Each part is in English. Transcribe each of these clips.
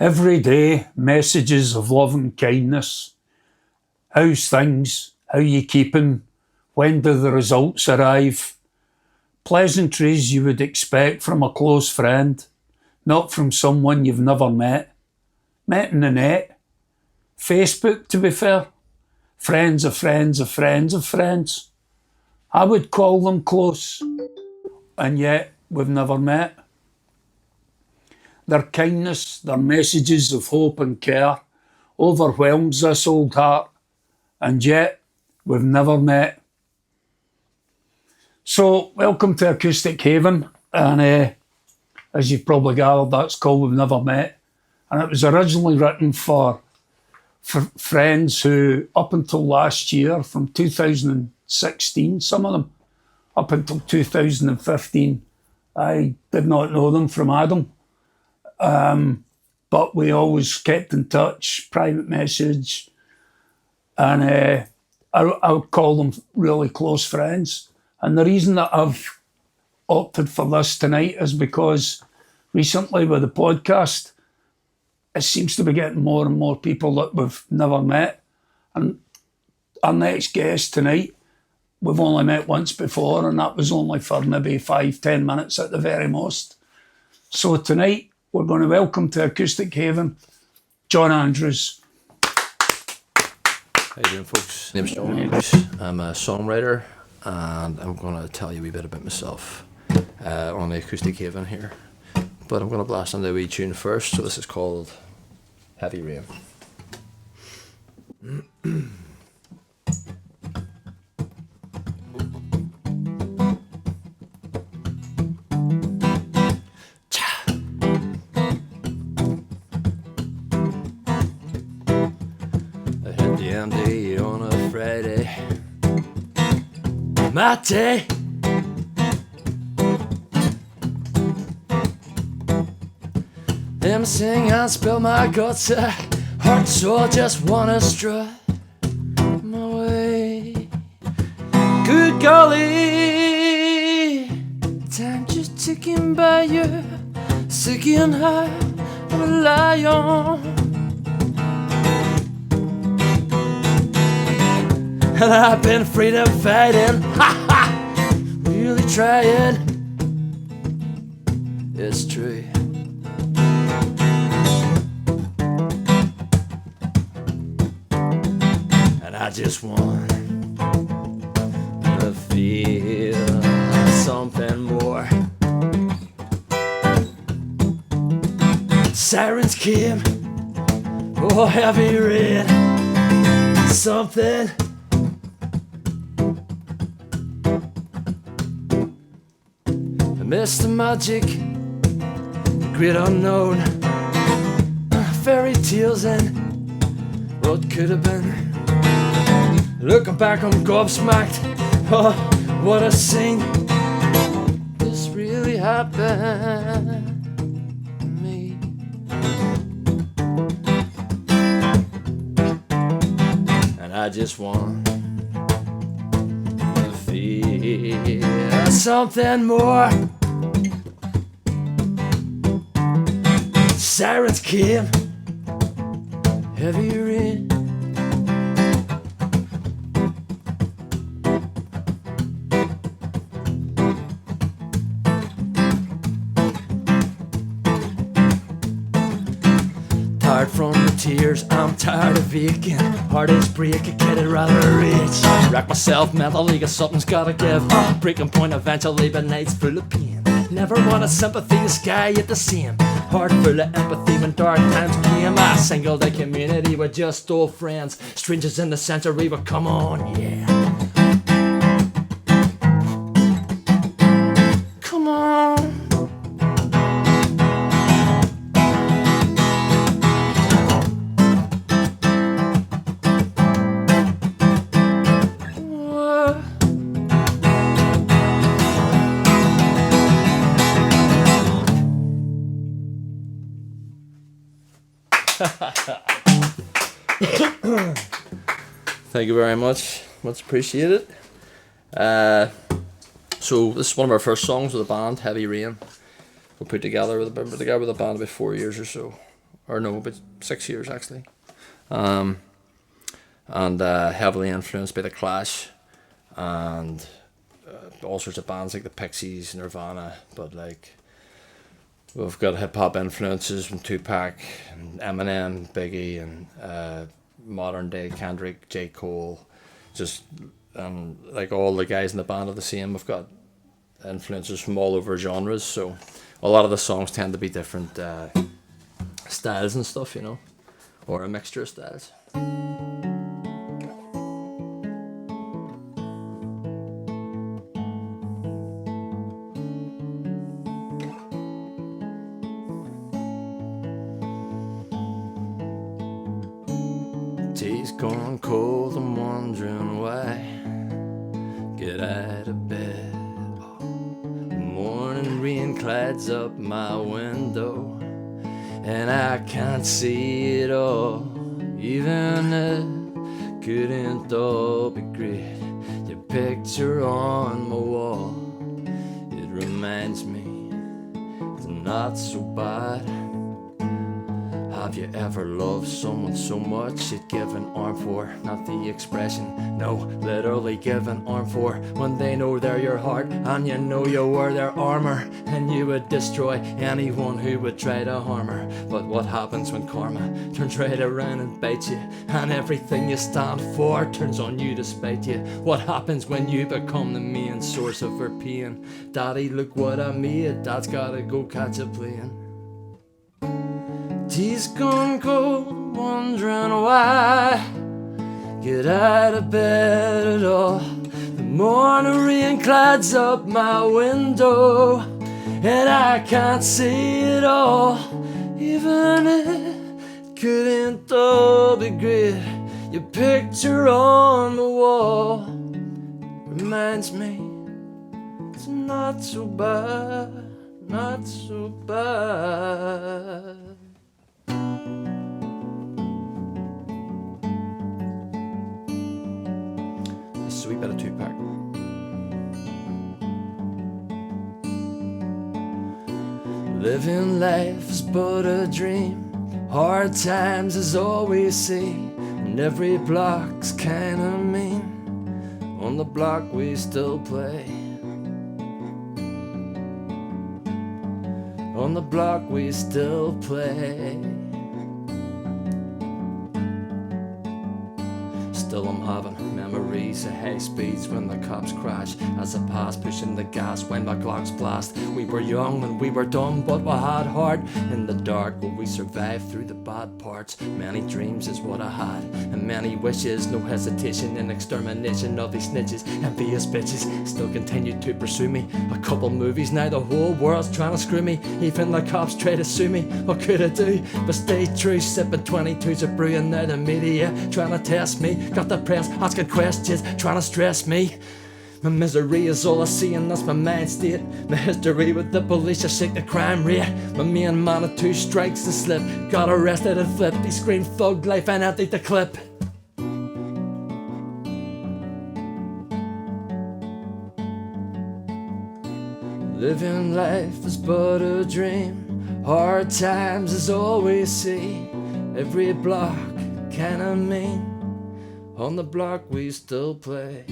Every day, messages of love and kindness. How's things? How you keeping? When do the results arrive? Pleasantries you would expect from a close friend, not from someone you've never met. Met in the net. Facebook, to be fair. Friends of friends of friends of friends. I would call them close, and yet we've never met. Their kindness, their messages of hope and care overwhelms this old heart, and yet we've never met. So, welcome to Acoustic Haven, and as you've probably gathered, that's called We've Never Met, and it was originally written for friends who, up until last year, from 2016, some of them, up until 2015, I did not know them from Adam. But we always kept in touch, private message, and I would call them really close friends. And the reason that I've opted for this tonight is because recently with the podcast, it seems to be getting more and more people that we've never met. And our next guest tonight, we've only met once before, and that was only for maybe 5-10 minutes at the very most. So tonight, we're going to welcome to Acoustic Haven, John Andrews. How you doing, folks? My name's John Andrews. I'm a songwriter, and I'm going to tell you a wee bit about myself on the Acoustic Haven here. But I'm going to blast into a wee tune first, so this is called Heavy Rain. Day on a Friday, my day. Sing and spill my guts, heart and soul just wanna strut my way. Good golly, time just ticking by you, sticking high on a lion. And I've been afraid of fighting, ha ha, really trying, it's true. And I just want to feel something more. Sirens came, oh heavy rain, something. Mr. Magic, the great unknown, fairy tales and what could have been. Looking back, I'm gobsmacked. Oh, what a scene! This really happened to me. And I just want to feel something more. Sirens came, heavy rain. Tired from the tears, I'm tired of aching. Heart is breaking, get it rather rich. Wreck myself mentally, cause something's gotta give. Breaking point eventually, but nights full of pain. Never wanted sympathy, the sky yet the same. Heart full of empathy when dark times came. I singled the community with just old friends. Strangers in the century, but come on, yeah. Come on. Thank you very much appreciated. So this is one of our first songs with the band, Heavy Rain. We put together with a band about 4 years or so, or no, about 6 years actually. And heavily influenced by the Clash and all sorts of bands like the Pixies, Nirvana, but like we've got hip hop influences from Tupac and Eminem, Biggie, and modern day Kendrick, J. Cole, just like all the guys in the band are the same. We've got influences from all over genres, so a lot of the songs tend to be different styles and stuff, you know, or a mixture of styles. Tea's gone cold, I'm wondering why. Get out of bed. Morning rain clouds up my window, and I can't see it all. Even it couldn't all be great. Your picture on my wall, it reminds me it's not so bad. Have you ever loved someone so much you'd give an arm for? Not the expression, no, literally give an arm for. When they know they're your heart and you know you were their armor, and you would destroy anyone who would try to harm her. But what happens when karma turns right around and bites you, and everything you stand for turns on you to spite you? What happens when you become the main source of her pain? Daddy, look what I made, Dad's gotta go catch a plane. Tea's gone cold, wondering why. Get out of bed at all. The morning rain clouds up my window, and I can't see it all. Even it couldn't all be great. Your picture on the wall reminds me it's not so bad, not so bad. Sweet bit of Tupac. Living life is but a dream. Hard times is all we see, and every block's kinda mean. On the block we still play. On the block we still play. Still I'm having memories of high speeds when the cops crash, as I pass pushing the gas when my clocks blast. We were young and we were dumb, but we had heart. In the dark but we survived through the bad parts. Many dreams is what I had, and many wishes. No hesitation in extermination of these snitches, envious bitches still continue to pursue me. A couple movies now, the whole world's trying to screw me. Even the cops try to sue me. What could I do but stay true? Sipping 22s of brew, and now the media trying to test me. Got the press asking questions, trying to stress me. My misery is all I see, and that's my mind state. My history with the police, I shake the crime rate. My main man of 2 strikes and slip, got arrested and flipped. He screamed thug life and emptied the clip. Living life is but a dream. Hard times is all we see. Every block kinda mean. On the block we still play.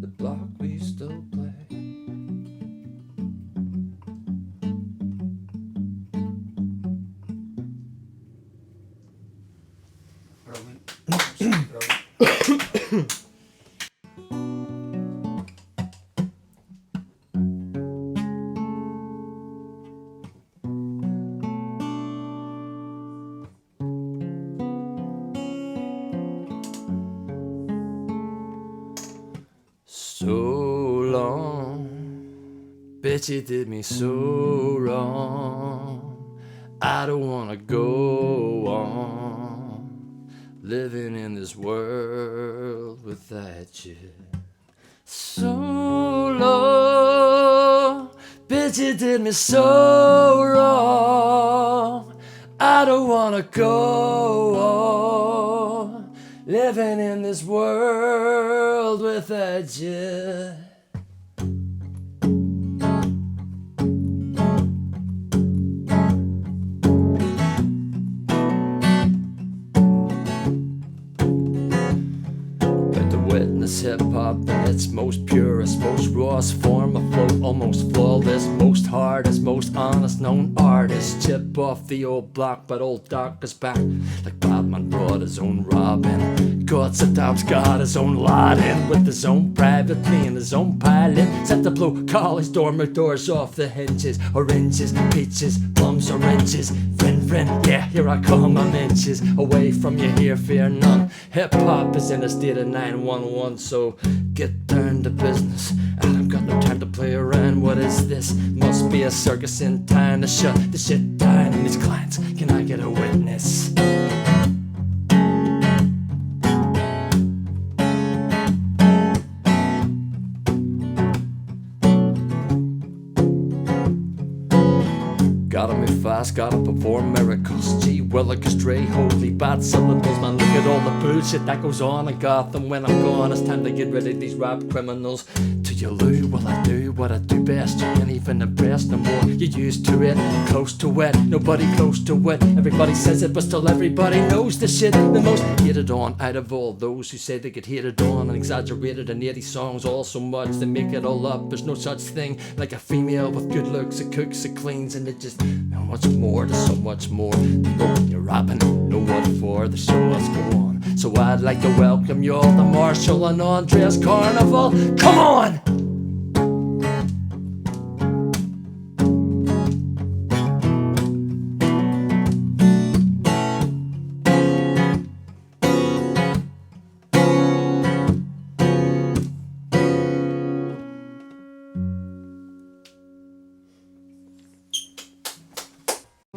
The block we still play. Brilliant. Brilliant. So long, bitch, you did me so wrong. I don't wanna go on living in this world without you. So long, bitch, you did me so wrong. I don't wanna go on living in this world without you. this hip-hop in its most purest, most rawest form of flow, almost flawless, most hardest, most honest known artist. Chip off the old block, but old Doc is back, like Batman brought his own Robin. God Saddam's got his own lot in, with his own private plane, his own pilot, set to blow college dormer doors off the hinges. Oranges, peaches, plums, oranges. Friend, yeah, here I come, I'm inches away from you here, fear none. Hip-hop is in a state of 911, so get down to business. And I've got no time to play around, what is this? Must be a circus in time to shut the shit down. And these clients, can I get a witness? Gotta move fast, gotta perform miracles. Gee willikers, Dre, holy bad syllables. Man, look at all the bullshit that goes on in Gotham. When I'm gone, it's time to get rid of these rap criminals. To you, Lou, will I do what I do best? You ain't even impressed no more. You're used to it, close to it, nobody close to it. Everybody says it, but still everybody knows the shit. The most hated on out of all those who say they get hated on and exaggerated in 80 songs all so much they make it all up. There's no such thing like a female with good looks. It cooks, it cleans, and it just much more, there's so much more. You're rapping, know what for, the show must go on. So I'd like to welcome you all to Marshall and Andrea's Carnival. Come on!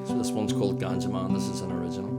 So this one's called Ganja Man, this is an original.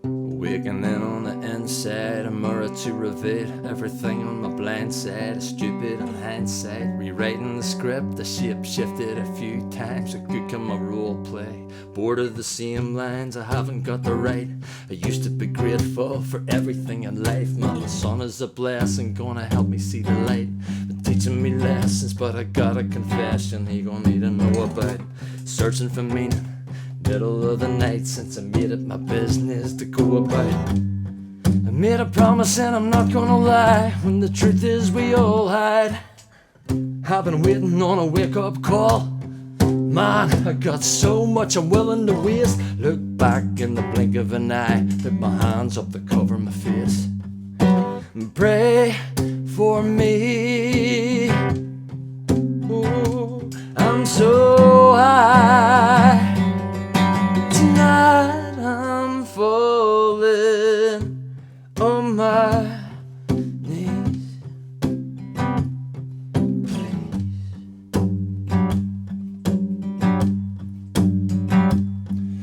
Waking in on the inside, a mirror to reveal everything on my blind side is stupid in hindsight. Rewriting the script, the shape shifted a few times. It could come a role play, bored of the same lines, I haven't got the right. I used to be grateful for everything in life. Man, the sun is a blessing, gonna help me see the light. Been teaching me lessons, but I got a confession he gonna need to know about. Searching for meaning, middle of the night, since I made it my business to go about. I made a promise and I'm not gonna lie, when the truth is we all hide. I've been waiting on a wake-up call. Man, I got so much I'm willing to waste. Look back in the blink of an eye, put my hands up to cover my face. Pray for me. Ooh, I'm so high. Tonight I'm falling on my knees.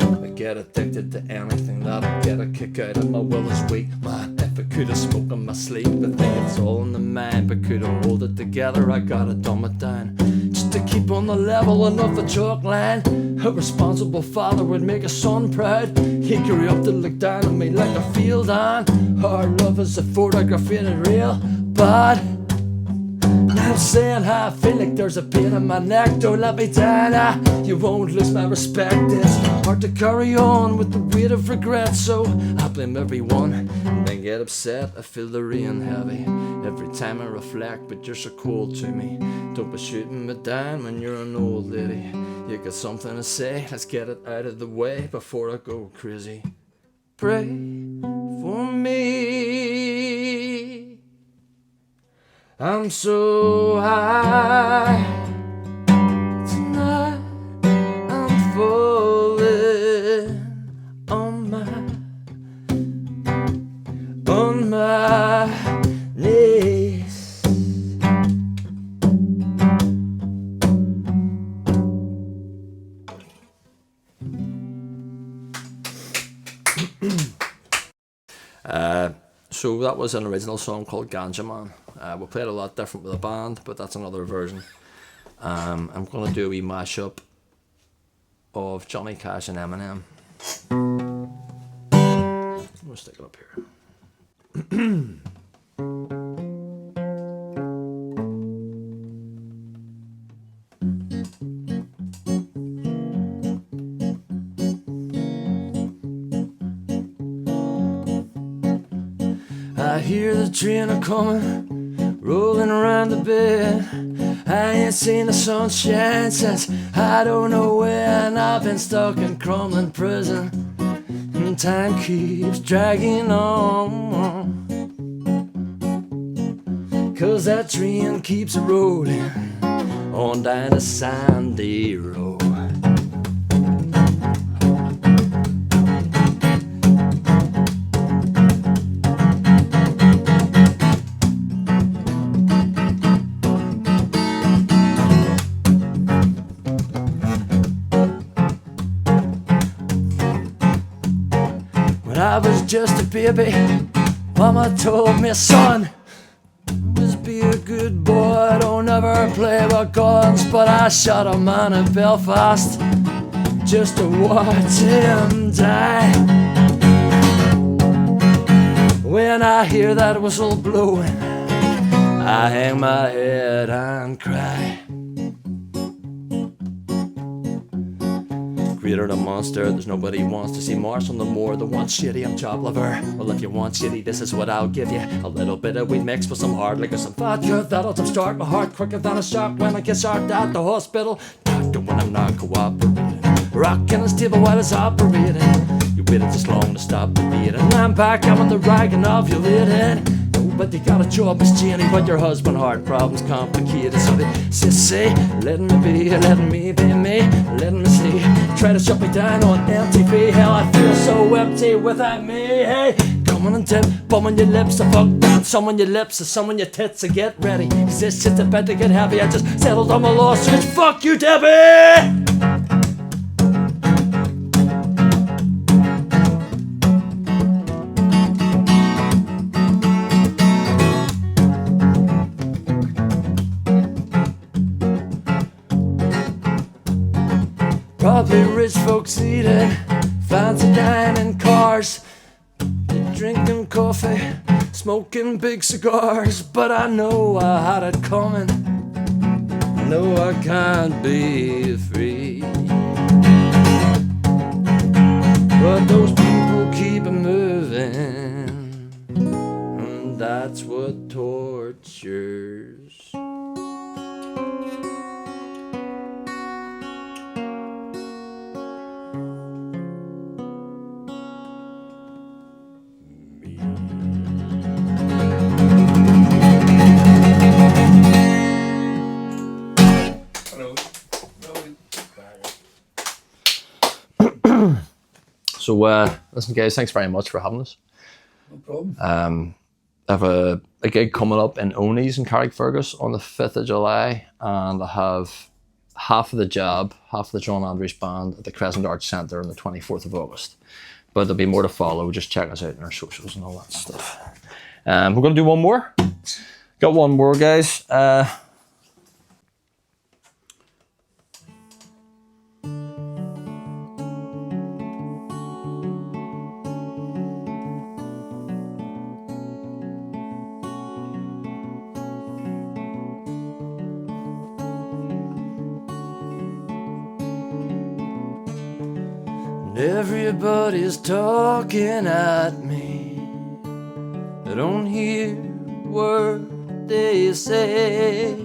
I get addicted to anything that'll get a kick out of my will is weak. Man, if I could have spoke in my sleep, I think it's all in the mind. But could I hold it together, I gotta dumb it down, just to keep on the level and off the chalk line. A responsible father would make a son proud. He grew up to look down on me like a field hand. Our love is a photograph in it real bad. Now I'm saying how I feel like there's a pain in my neck. Don't let me down, you won't lose my respect. It's hard to carry on with the weight of regret, so I blame everyone and then get upset. I feel the rain heavy every time I reflect, but you're so cold to me. Don't be shooting me down when you're an old lady. You got something to say, let's get it out of the way before I go crazy. Pray for me. I'm so high tonight, I'm falling on my knees. So that was an original song called Ganja Man. We played a lot different with the band, but that's another version. I'm going to do a wee mashup of Johnny Cash and Eminem. I'm going to stick it up here. hear the train a coming, rolling around the bend. I ain't seen the sunshine since I don't know when. I've been stuck in crumbling prison, and time keeps dragging on. 'Cause that train keeps rolling on down the sandy road. When I was just a baby, Mama told me, son, just be a good boy, don't ever play with guns. But I shot a man in Belfast just to watch him die. When I hear that whistle blowing, I hang my head and cry. Creator the monster, there's nobody wants to see Mars on the moor. The one shitty, I'm job lover. Well, if you want shitty, this is what I'll give you. A little bit of weed mixed with some hard liquor, some vodka. That'll jumpstart my heart quicker than a shot when I get shot at the hospital. Doctor when I'm not cooperating, rocking the table while it's operating. You waited this long to stop the beat, and I'm back, I'm on the rag and ovulating. But you got a job, Miss Jenny, but your husband heart problems complicated. So they say, letting me be me, letting me see. Try to shut me down on MTV. Hell, I feel so empty without me. Hey, come on and dip, bum on your lips, I fuck down some on your lips, or some on your tits, so get ready. 'Cause this shit's about to get heavy. I just settled on my lawsuits. Fuck you, Debbie! Probably rich folks eating fancy dining cars, they're drinking coffee, smoking big cigars. But I know I had it coming, no, I can't be free. But those people keep moving, and that's what tortures. So, listen, guys, thanks very much for having us. No problem. I have a gig coming up in Oney's in Carrickfergus on the 5th of July, and I have half of the John Andrews Band at the Crescent Arts Centre on the 24th of August. But there'll be more to follow. Just check us out in our socials and all that stuff. We're going to do one more. Got one more, guys. Everybody's talking at me, I don't hear what they say,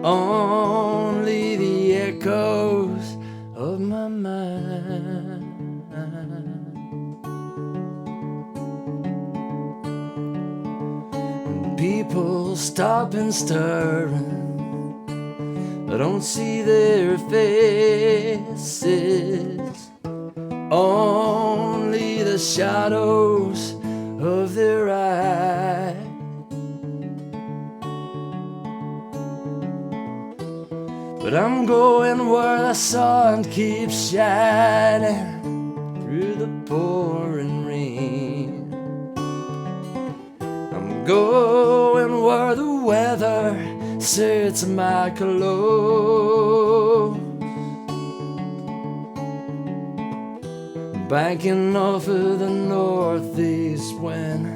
only the echoes of my mind. And people stop and stirring, I don't see their faces, only the shadows of their eyes. But I'm going where the sun keeps shining through the pouring rain. I'm going where the weather suits my clothes. Banking off of the northeast wind,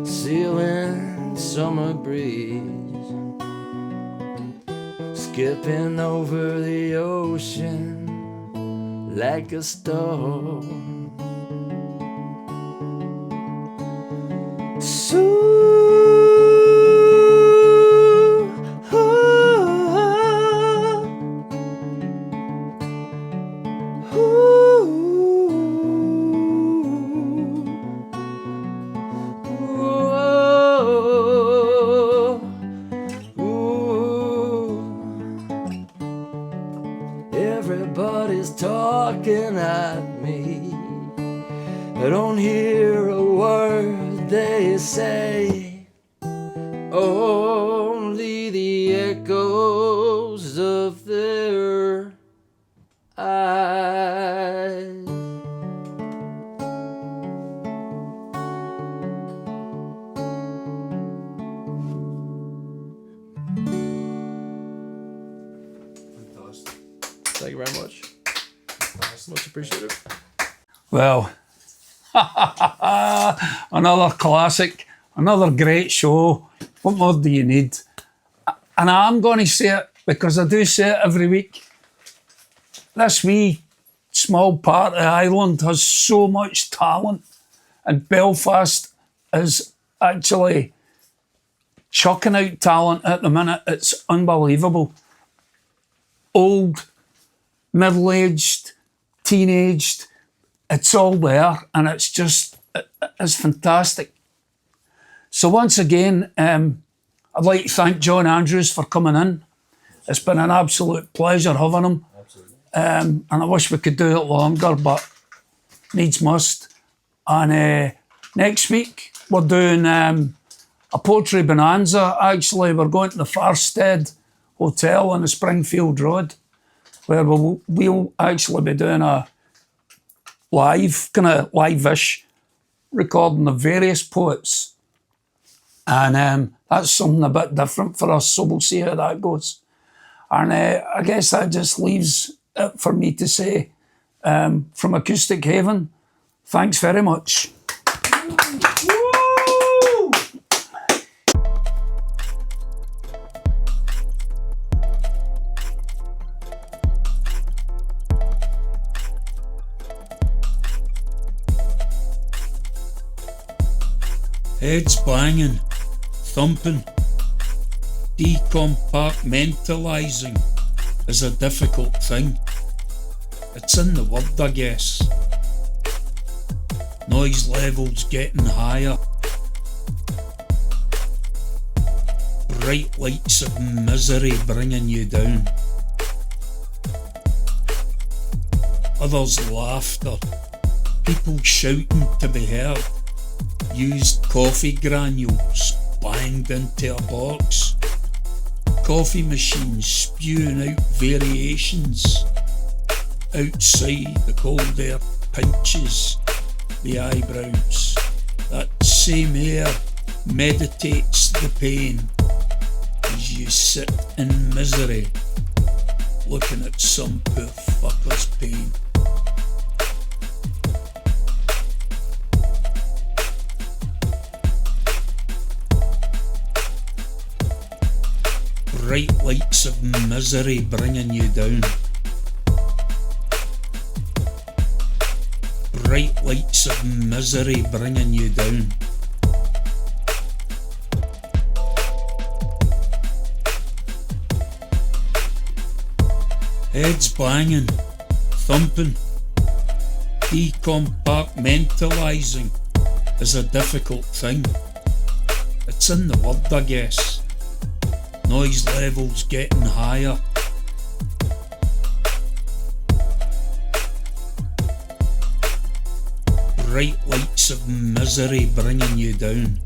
sailing summer breeze, skipping over the ocean like a storm. Everybody's talking at me. I don't hear a word they say, only the echoes of their eyes. Fantastic. Thank you very much. Much appreciated. Well, another classic, another great show. What more do you need? And I'm going to say it because I do say it every week. This wee small part of Ireland has so much talent, and Belfast is actually chucking out talent at the minute. It's unbelievable. Old, middle-aged, teenaged, it's all there, and it's fantastic. So once again, I'd like to thank John Andrews for coming in. It's been an absolute pleasure having him. Absolutely. And I wish we could do it longer, but needs must. And next week, we're doing a poetry bonanza. Actually, we're going to the Farstead Hotel on the Springfield Road, where we'll actually be doing a live-ish recording of various poets. And that's something a bit different for us, so we'll see how that goes. And I guess that just leaves it for me to say, from Acoustic Haven, thanks very much. Heads banging, thumping, decompartmentalising is a difficult thing. It's in the word, I guess. Noise levels getting higher. Bright lights of misery bringing you down. Others' laughter, people shouting to be heard. Used coffee granules banged into a box. Coffee machines spewing out variations. Outside, the cold air pinches the eyebrows. That same air meditates the pain as you sit in misery, looking at some poor fucker's pain. Bright lights of misery bringing you down. Bright lights of misery bringing you down. Heads banging, thumping, decompartmentalising is a difficult thing. It's in the word, I guess. Noise levels getting higher. Bright lights of misery bringing you down.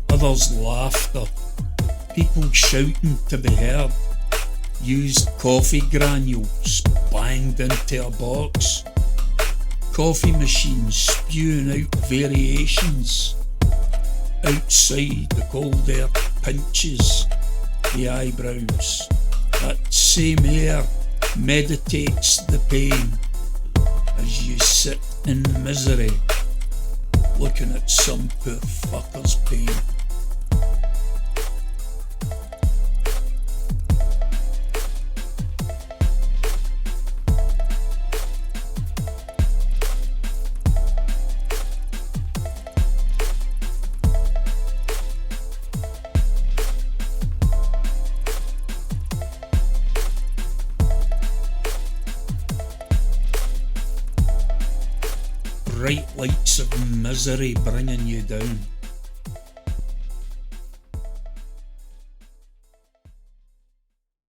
Others' laughter, people shouting to be heard. Used coffee granules banged into a box. Coffee machines spewing out variations. Outside, the cold air pinches the eyebrows. That same air meditates the pain as you sit in misery, looking at some poor fucker's pain. bright lights of misery bringing you down.